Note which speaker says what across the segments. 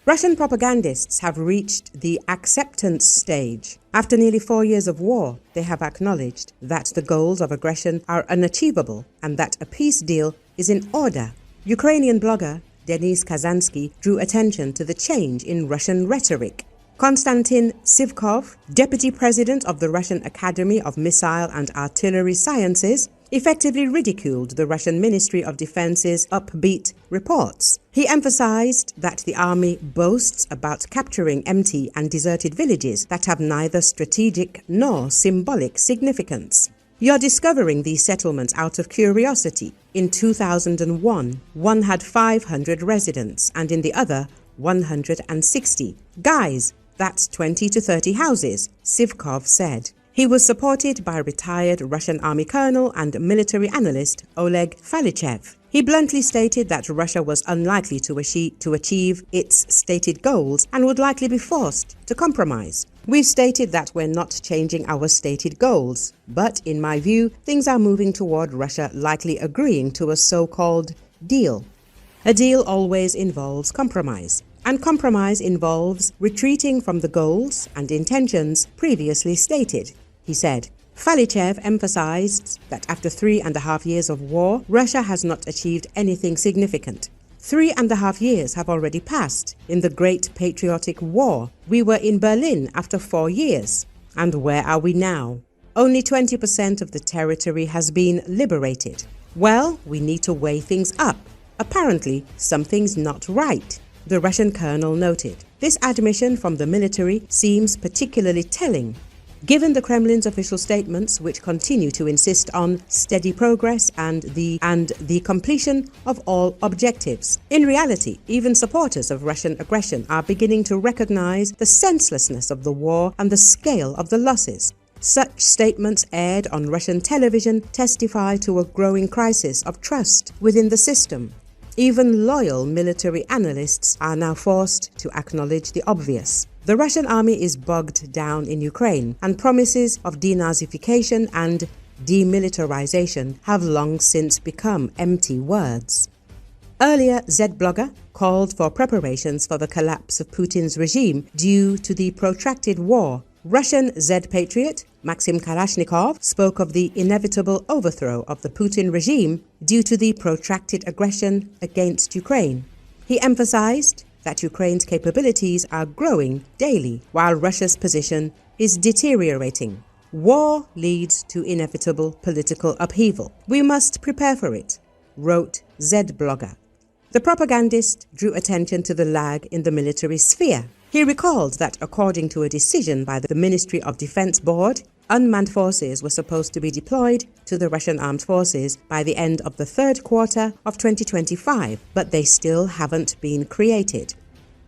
Speaker 1: Russian propagandists have reached the acceptance stage. After nearly 4 years of war, they have acknowledged that the goals of aggression are unachievable and that a peace deal is in order. Ukrainian blogger Denis Kazansky drew attention to the change in Russian rhetoric. Konstantin Sivkov, deputy president of the Russian Academy of Missile and Artillery Sciences, effectively ridiculed the Russian Ministry of Defense's upbeat reports. He emphasized that the army boasts about capturing empty and deserted villages that have neither strategic nor symbolic significance. You're discovering these settlements out of curiosity. In 2001, one had 500 residents and in the other 160. Guys, that's 20 to 30 houses, Sivkov said. He was supported by retired Russian army colonel and military analyst Oleg Falichev. He bluntly stated that Russia was unlikely to achieve its stated goals and would likely be forced to compromise. We've stated that we're not changing our stated goals, but in my view, things are moving toward Russia likely agreeing to a so-called deal. A deal always involves compromise, and compromise involves retreating from the goals and intentions previously stated, he said. Falichev emphasized that after 3.5 years of war, Russia has not achieved anything significant. 3.5 years have already passed in the Great Patriotic War. We were in Berlin after 4 years. And where are we now? Only 20% of the territory has been liberated. Well, we need to weigh things up. Apparently, something's not right, the Russian colonel noted. This admission from the military seems particularly telling, given the Kremlin's official statements, which continue to insist on steady progress and the completion of all objectives. In reality, even supporters of Russian aggression are beginning to recognize the senselessness of the war and the scale of the losses. Such statements aired on Russian television testify to a growing crisis of trust within the system. Even loyal military analysts are now forced to acknowledge the obvious. The Russian army is bogged down in Ukraine, and promises of denazification and demilitarization have long since become empty words. Earlier, Z-blogger called for preparations for the collapse of Putin's regime due to the protracted war. Russian Z-patriot Maxim Kalashnikov spoke of the inevitable overthrow of the Putin regime due to the protracted aggression against Ukraine. He emphasized that Ukraine's capabilities are growing daily while Russia's position is deteriorating. War leads to inevitable political upheaval. We must prepare for it, wrote Z-blogger. The propagandist drew attention to the lag in the military sphere. He recalled that according to a decision by the Ministry of Defense Board, unmanned forces were supposed to be deployed to the Russian armed forces by the end of the third quarter of 2025, but they still haven't been created.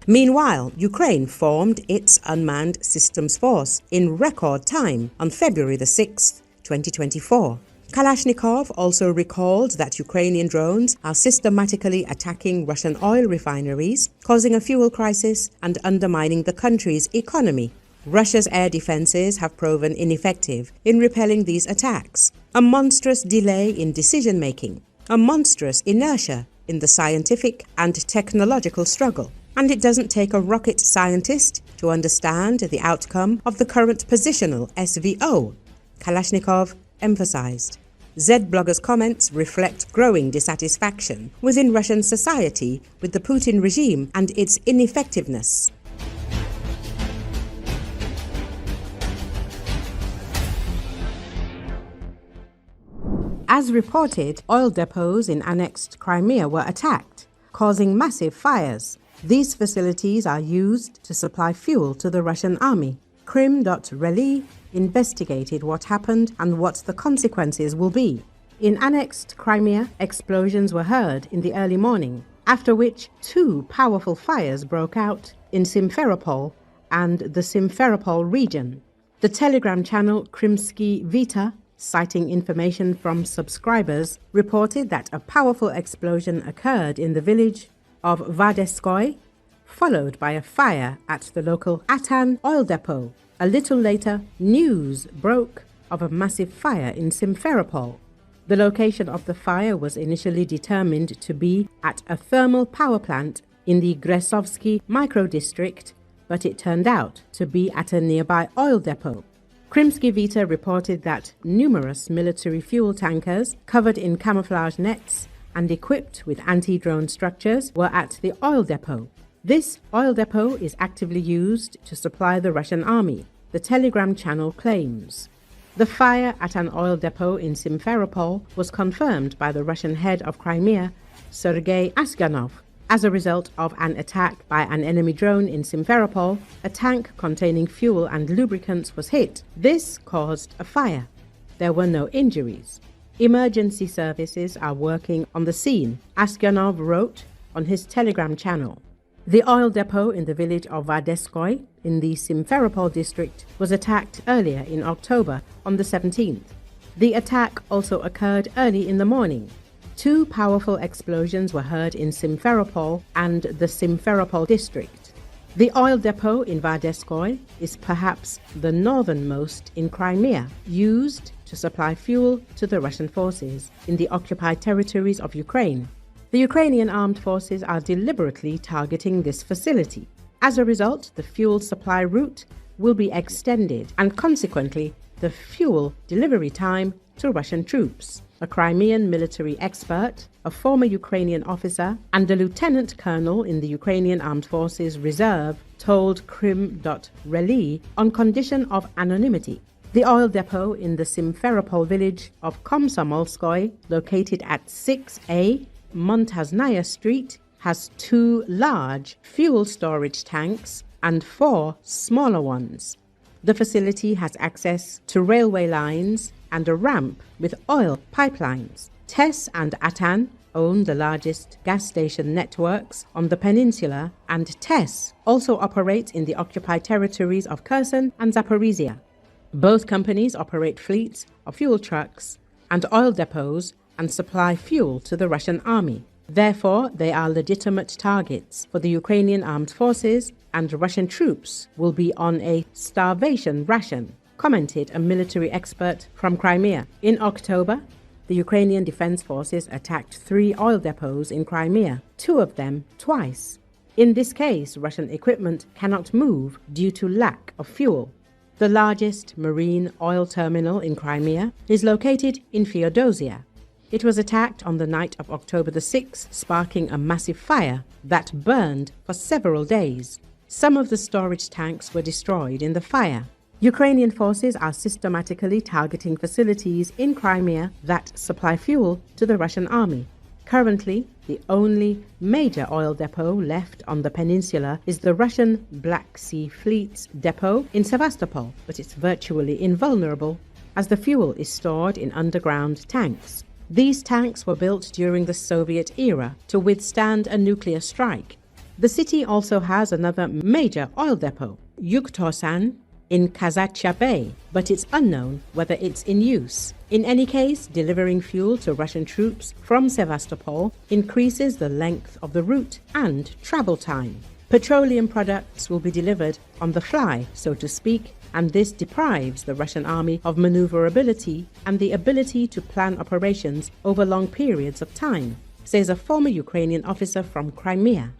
Speaker 1: Meanwhile, Ukraine formed its Unmanned Systems Force in record time on February the 6th, 2024. Kalashnikov also recalled that Ukrainian drones are systematically attacking Russian oil refineries, causing a fuel crisis and undermining the country's economy. Russia's air defenses have proven ineffective in repelling these attacks. A monstrous delay in decision-making, a monstrous inertia in the scientific and technological struggle. And it doesn't take a rocket scientist to understand the outcome of the current positional SVO, Kalashnikov emphasized. Z-blogger's comments reflect growing dissatisfaction within Russian society with the Putin regime and its ineffectiveness. As reported, oil depots in annexed Crimea were attacked, causing massive fires. These facilities are used to supply fuel to the Russian army. Krim.Reli investigated what happened and what the consequences will be. In annexed Crimea, explosions were heard in the early morning, after which 2 powerful fires broke out in Simferopol and the Simferopol region. The Telegram channel Krymsky Vita, citing information from subscribers, reported that a powerful explosion occurred in the village of Vadeskoy, followed by a fire at the local Atan oil depot. A little later, news broke of a massive fire in Simferopol. The location of the fire was initially determined to be at a thermal power plant in the Gresovsky micro-district, but it turned out to be at a nearby oil depot. Krymsky Vita reported that numerous military fuel tankers covered in camouflage nets and equipped with anti-drone structures were at the oil depot. This oil depot is actively used to supply the Russian army, the Telegram channel claims. The fire at an oil depot in Simferopol was confirmed by the Russian head of Crimea, Sergei Askanov. As a result of an attack by an enemy drone in Simferopol, a tank containing fuel and lubricants was hit. This caused a fire. There were no injuries. Emergency services are working on the scene, Askanov wrote on his Telegram channel. The oil depot in the village of Vadeskoy in the Simferopol district was attacked earlier in October on the 17th. The attack also occurred early in the morning. 2 powerful explosions were heard in Simferopol and the Simferopol district. The oil depot in Vadeskoy is perhaps the northernmost in Crimea, used to supply fuel to the Russian forces in the occupied territories of Ukraine. The Ukrainian armed forces are deliberately targeting this facility. As a result, the fuel supply route will be extended and consequently the fuel delivery time to Russian troops. A Crimean military expert, a former Ukrainian officer, and a lieutenant colonel in the Ukrainian Armed Forces Reserve told Krim.Reli on condition of anonymity. The oil depot in the Simferopol village of Komsomolskoy, located at 6A Montaznaya Street, has 2 large fuel storage tanks and 4 smaller ones. The facility has access to railway lines and a ramp with oil pipelines. TESS and ATAN own the largest gas station networks on the peninsula, and TESS also operates in the occupied territories of Kherson and Zaporizhia. Both companies operate fleets of fuel trucks and oil depots and supply fuel to the Russian army. Therefore, they are legitimate targets for the Ukrainian armed forces, and Russian troops will be on a starvation ration, commented a military expert from Crimea. In October, the Ukrainian Defense Forces attacked 3 oil depots in Crimea, 2 of them twice. In this case, Russian equipment cannot move due to lack of fuel. The largest marine oil terminal in Crimea is located in Feodosia. It was attacked on the night of October the 6th, sparking a massive fire that burned for several days. Some of the storage tanks were destroyed in the fire. Ukrainian forces are systematically targeting facilities in Crimea that supply fuel to the Russian army. Currently, the only major oil depot left on the peninsula is the Russian Black Sea Fleet's depot in Sevastopol, but it's virtually invulnerable as the fuel is stored in underground tanks. These tanks were built during the Soviet era to withstand a nuclear strike. The city also has another major oil depot, Yuktosan, in Kazachia Bay, but it's unknown whether it's in use. In any case, delivering fuel to Russian troops from Sevastopol increases the length of the route and travel time. Petroleum products will be delivered on the fly, so to speak, and this deprives the Russian army of maneuverability and the ability to plan operations over long periods of time, says a former Ukrainian officer from Crimea.